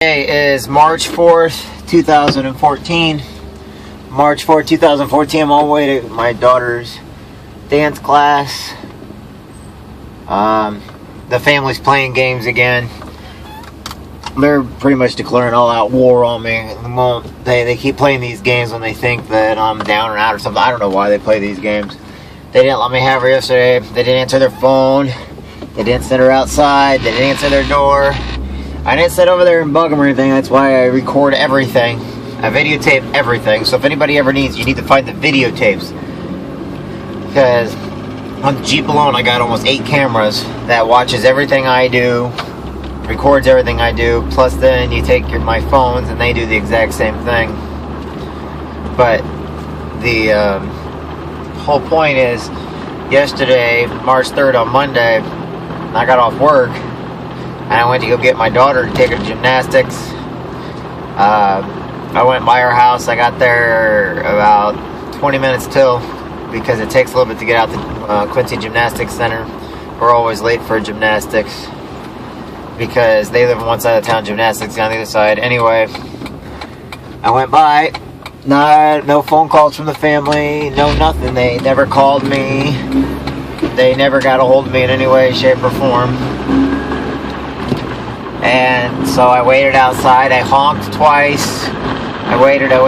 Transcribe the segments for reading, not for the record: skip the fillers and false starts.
Today is March 4th, 2014. March 4th, 2014. I'm on my way to my daughter's dance class. The family's playing games again. They're pretty much declaring all-out war on me. They keep playing these games when they think that I'm down and out or something. I don't know why they play these games. They didn't let me have her yesterday. They didn't answer their phone. They didn't send her outside. They didn't answer their door. I didn't sit over there and bug them or anything. That's why I record everything. I videotape everything. So if anybody ever needs, you need to find the videotapes. Because on the Jeep alone, I got almost 8 cameras that watches everything I do, records everything I do. Plus then you take my phones and they do the exact same thing. But the whole point is, yesterday, March 3rd on Monday, I got off work. And I went to go get my daughter to take her to gymnastics. I went by her house. I got there about 20 minutes till, because it takes a little bit to get out to Quincy Gymnastics Center. We're always late for gymnastics because they live on one side of town, gymnastics on the other side. Anyway, I went by. No phone calls from the family. No nothing. They never called me. They never got a hold of me in any way, shape, or form. And so I waited outside. I honked twice. I waited. Then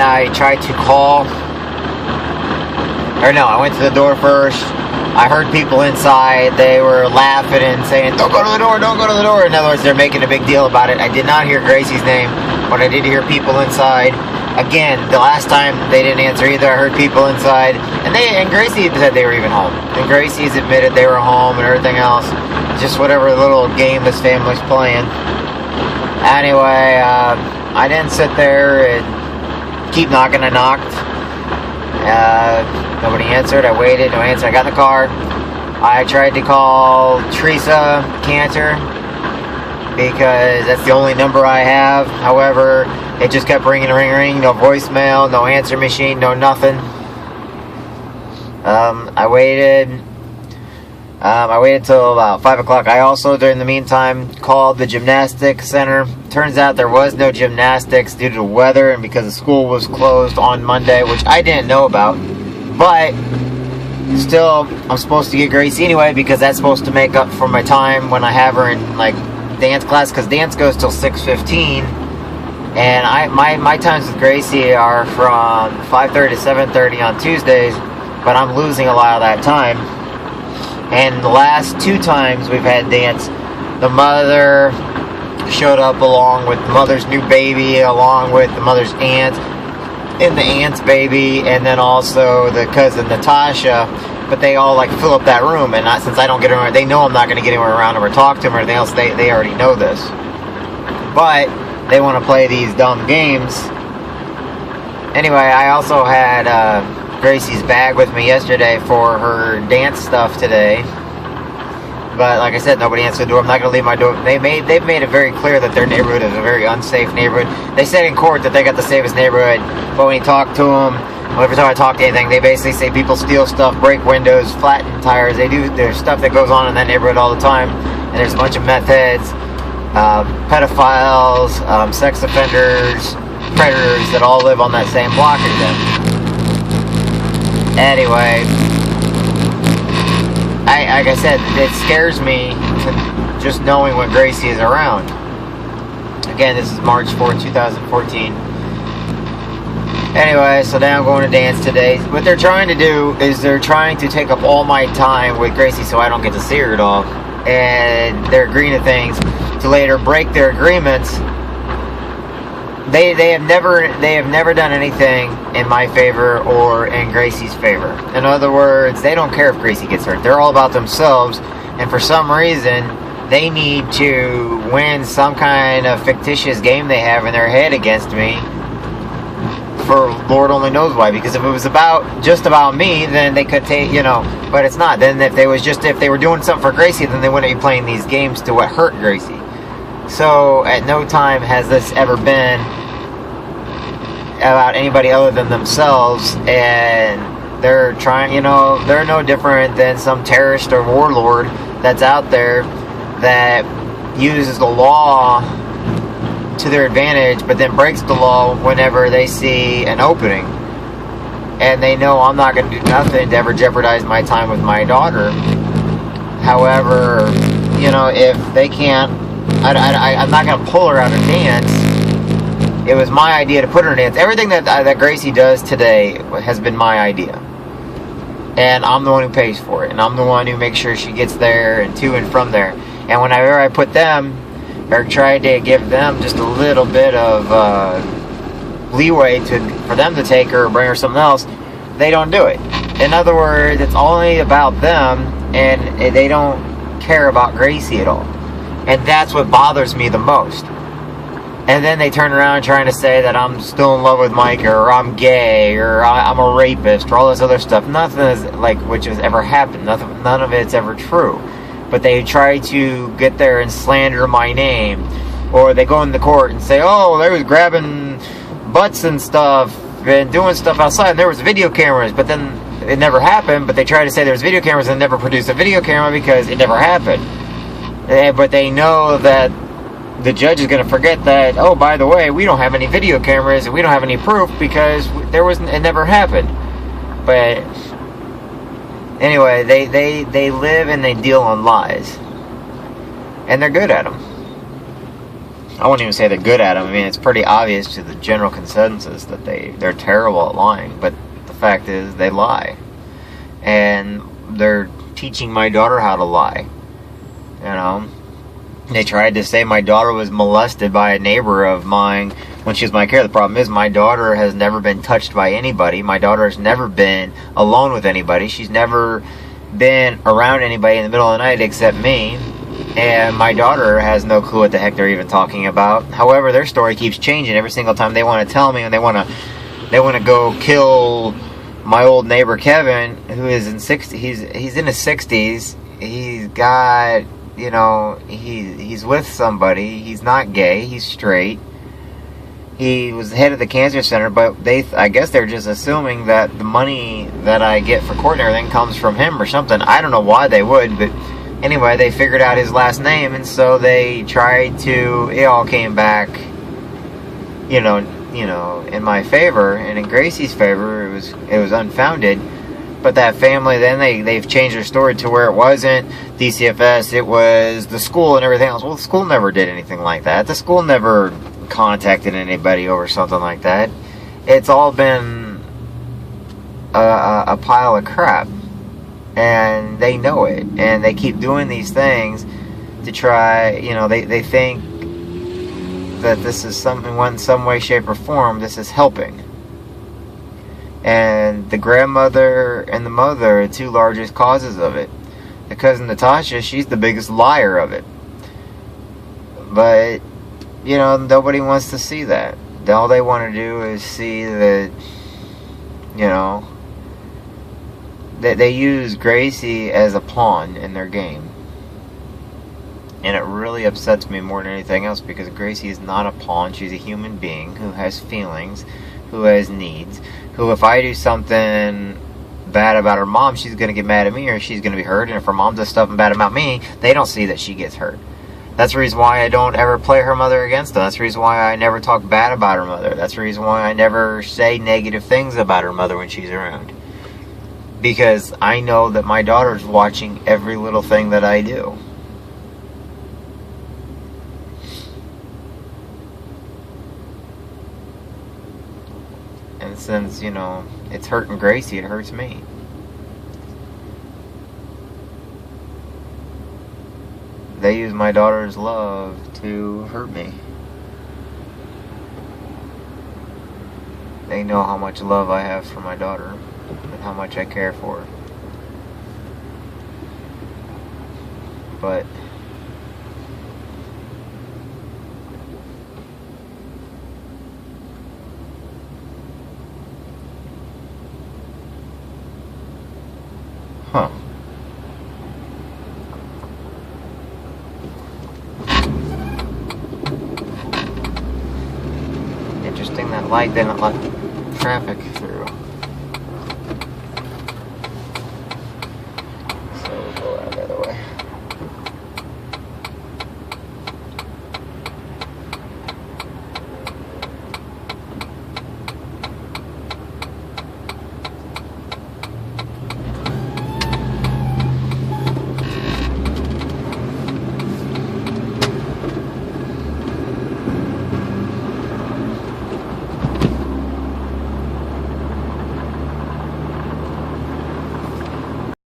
I tried to call. I went to the door first. I heard people inside. They were laughing and saying, "Don't go to the door, don't go to the door." In other words, they're making a big deal about it. I did not hear Gracie's name, but I did hear people inside. Again, the last time they didn't answer either. I heard people inside, and Gracie said they were even home. And Gracie's admitted they were home and everything else. Just whatever little game this family's playing. Anyway, I didn't sit there and keep knocking. I knocked. Nobody answered. I waited. No answer. I got in the car. I tried to call Teresa Cantor because that's the only number I have. However, it just kept ringing, no voicemail, no answer machine, no nothing. I waited till about 5 o'clock. I also, during the meantime, called the gymnastics center. Turns out there was no gymnastics due to the weather and because the school was closed on Monday, which I didn't know about. But still, I'm supposed to get Gracie anyway because that's supposed to make up for my time when I have her in dance class, because dance goes till 6:15. And my times with Gracie are from 5:30 to 7:30 on Tuesdays, but I'm losing a lot of that time. And the last 2 times we've had dance, the mother showed up along with the mother's new baby, along with the mother's aunt, and the aunt's baby, and then also the cousin Natasha. But they all fill up that room, and since I don't get anywhere, they know I'm not going to get anywhere around them or talk to them or anything else. They already know this. But they want to play these dumb games. Anyway, I also had Gracie's bag with me yesterday for her dance stuff today. But like I said, nobody answered the door. I'm not going to leave my door. They've made it very clear that their neighborhood is a very unsafe neighborhood. They said in court that they got the safest neighborhood, but when you talk to them, every time I talk to anything, they basically say people steal stuff, break windows, flatten tires. There's stuff that goes on in that neighborhood all the time, and there's a bunch of meth heads, pedophiles, sex offenders, predators that all live on that same block as them. Anyway, like I said, it scares me just knowing when Gracie is around. Again, this is March 4th, 2014. Anyway, so now I'm going to dance today. What they're trying to do is they're trying to take up all my time with Gracie so I don't get to see her at all. And they're agreeing to things to later break their agreements. They have never done anything in my favor or in Gracie's favor. In other words, they don't care if Gracie gets hurt. They're all about themselves, and for some reason, they need to win some kind of fictitious game they have in their head against me. For Lord only knows why. Because if it was just about me, then they could take, but it's not. Then if they were doing something for Gracie, then they wouldn't be playing these games to what hurt Gracie. So at no time has this ever been about anybody other than themselves, and they're trying, they're no different than some terrorist or warlord that's out there that uses the law to their advantage, but then breaks the law whenever they see an opening. And they know I'm not going to do nothing to ever jeopardize my time with my daughter. However, you know, if they can't, I'm not going to pull her out of dance. It was my idea to put her in dance. Everything that Gracie does today has been my idea. And I'm the one who pays for it. And I'm the one who makes sure she gets there and to and from there. And whenever I put them, or tried to give them just a little bit of leeway for them to take her or bring her something else, they don't do it. In other words, it's only about them, and they don't care about Gracie at all. And that's what bothers me the most. And then they turn around trying to say that I'm still in love with Micah, or I'm gay, or I'm a rapist, or all this other stuff. Nothing is like which has ever happened. None of it's ever true. But they try to get there and slander my name, or they go into court and say, "Oh, they was grabbing butts and stuff and doing stuff outside, and there was video cameras." But then it never happened. But they try to say there's video cameras and never produced a video camera because it never happened. But they know that the judge is going to forget that, oh, by the way, we don't have any video cameras and we don't have any proof because it never happened. But anyway, they live and they deal on lies. And they're good at them. I won't even say they're good at them. I mean, it's pretty obvious to the general consensus that they're terrible at lying. But the fact is, they lie. And they're teaching my daughter how to lie. You know? They tried to say my daughter was molested by a neighbor of mine when she was my care. The problem is my daughter has never been touched by anybody. My daughter has never been alone with anybody. She's never been around anybody in the middle of the night except me. And my daughter has no clue what the heck they're even talking about. However, their story keeps changing every single time they want to tell me, and they want to go kill my old neighbor Kevin, who is in he's in his 60s. He's got, you know, he's with somebody. He's not gay. He's straight. He was the head of the cancer center, but I guess they're just assuming that the money that I get for court and everything comes from him or something. I don't know why they would, but anyway, they figured out his last name, and so they tried to. It all came back, you know, in my favor, and in Gracie's favor. It was unfounded. But that family, then they've changed their story to where it wasn't DCFS, it was the school and everything else. Well, the school never did anything like that. The school never contacted anybody over something like that. It's all been a pile of crap. And they know it. And they keep doing these things to try, you know, they think that this is something, in some way, shape, or form, this is helping. And the grandmother and the mother are the two largest causes of it. The cousin Natasha, she's the biggest liar of it. But, you know, nobody wants to see that. All they want to do is see that, you know, that they use Gracie as a pawn in their game. And it really upsets me more than anything else, because Gracie is not a pawn. She's a human being who has feelings, who has needs, who, if I do something bad about her mom, she's going to get mad at me, or she's going to be hurt. And if her mom does something bad about me, they don't see that she gets hurt. That's the reason why I don't ever play her mother against her. That's the reason why I never talk bad about her mother. That's the reason why I never say negative things about her mother when she's around. Because I know that my daughter's watching every little thing that I do. And since, you know, it's hurting Gracie, it hurts me. They use my daughter's love to hurt me. They know how much love I have for my daughter and how much I care for her. But interesting, that light didn't let traffic through.